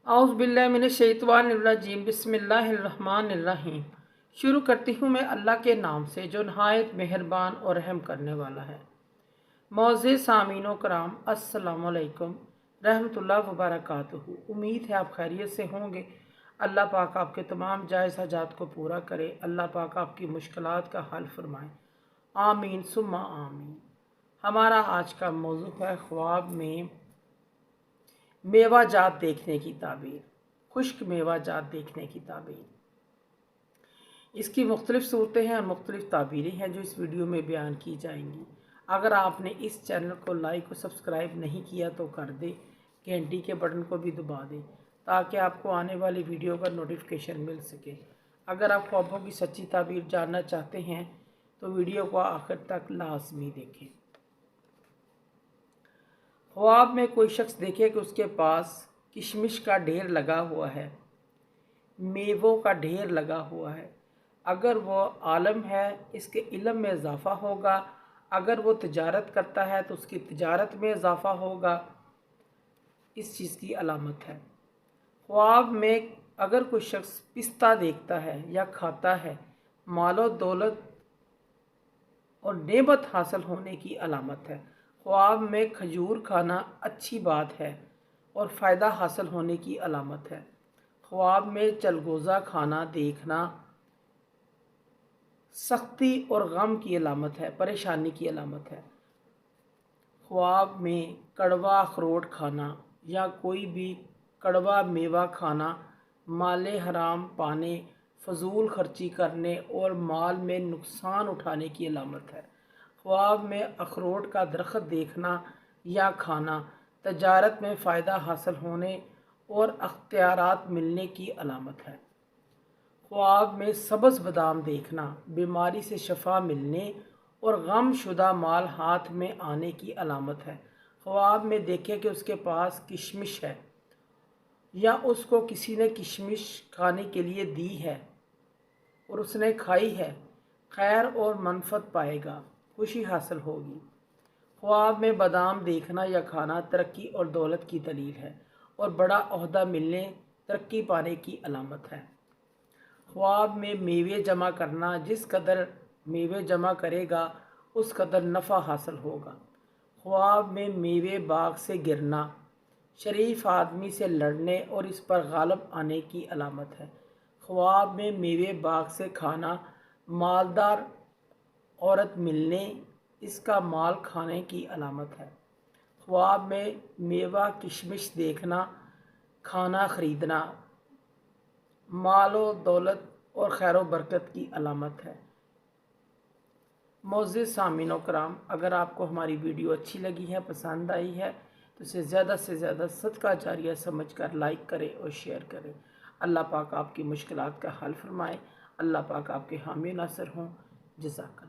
औज़ुबिल्लाहिमिनश्शैतानिर्रजीम बिस्मिल्लाहिर्रहमानिर्रहीम। शुरू करती हूँ मैं अल्लाह के नाम से जो नहायत मेहरबान और रहम करने वाला है। मौज़े सामीनो कराम अस्सलामु अलैकुम रहमतुल्लाह व बरकातुहू। उम्मीद है आप खैरियत से होंगे। अल्लाह पाक आपके तमाम जायज़ हाजात को पूरा करे। अल्लाह पाक आपकी मुश्किलात का हल फरमाए। आमीन सुम्मा आमीन। हमारा आज का मौजू है ख्वाब में मेवा जात देखने की ताबीर। खुश्क मेवा जात देखने की ताबीर। इसकी मुख्तलिफ़ सूरतें हैं और मुख्तलिफ़ ताबीरें हैं जो इस वीडियो में बयान की जाएंगी। अगर आपने इस चैनल को लाइक और सब्सक्राइब नहीं किया तो कर दे, घंटी के बटन को भी दबा दें ताकि आपको आने वाली वीडियो का नोटिफिकेशन मिल सके। अगर आप ख्वाबों की सच्ची ताबीर जानना चाहते हैं तो वीडियो को आखिर तक लाजमी देखें। ख्वाब में कोई शख्स देखे कि उसके पास किशमिश का ढेर लगा हुआ है, मेवों का ढेर लगा हुआ है। अगर वो आलम है इसके इल्म में इजाफ़ा होगा। अगर वो तिजारत करता है तो उसकी तिजारत में इजाफ़ा होगा। इस चीज़ की अलामत है। ख्वाब में अगर कोई शख्स पिस्ता देखता है या खाता है, मालो दौलत और नेमत हासिल होने की अलामत है। ख्वाब में खजूर खाना अच्छी बात है और फ़ायदा हासिल होने की अलामत है। ख्वाब में चलगोज़ा खाना देखना सख्ती और गम की अलामत है, परेशानी की अलामत है। ख्वाब में कड़वा अखरोट खाना या कोई भी कड़वा मेवा खाना माले हराम पाने, फजूल खर्ची करने और माल में नुकसान उठाने की अलामत है। ख्वाब में अखरोट का दरख्त देखना या खाना तजारत में फ़ायदा हासिल होने और अख्तियारात मिलने की अलामत है। ख्वाब में सब्ज़ बादाम देखना बीमारी से शफा मिलने और गमशुदा माल हाथ में आने की अलामत है। ख्वाब में देखे कि उसके पास किशमिश है या उसको किसी ने किशमिश खाने के लिए दी है और उसने खाई है, खैर और मनफत पाएगा, खुशी हासिल होगी। ख्वाब में बादाम देखना या खाना तरक्की और दौलत की दलील है और बड़ा ओहदा मिलने, तरक्की पाने की अलामत है। ख्वाब में मेवे जमा करना, जिस कदर मेवे जमा करेगा उस कदर नफ़ा हासिल होगा। ख्वाब में मेवे बाग से गिरना शरीफ आदमी से लड़ने और इस पर गालिब आने की अलामत है। ख्वाब में मेवे बाग से खाना मालदार औरत मिलने, इसका माल खाने की अलामत है। ख्वाब में मेवा किशमिश देखना, खाना ख़रीदना मालो दौलत और खैर बरकत की अलामत है। मोअज़्ज़िज़ सामीनो कराम, अगर आपको हमारी वीडियो अच्छी लगी है, पसंद आई है तो इसे ज़्यादा से ज़्यादा सदका जारिया समझकर लाइक करें और शेयर करें। अल्लाह पाक आपकी मुश्किलात का हल फरमाए। अल्लाह पाक आपके हामी नासर हों। जज़ाकल्लाह।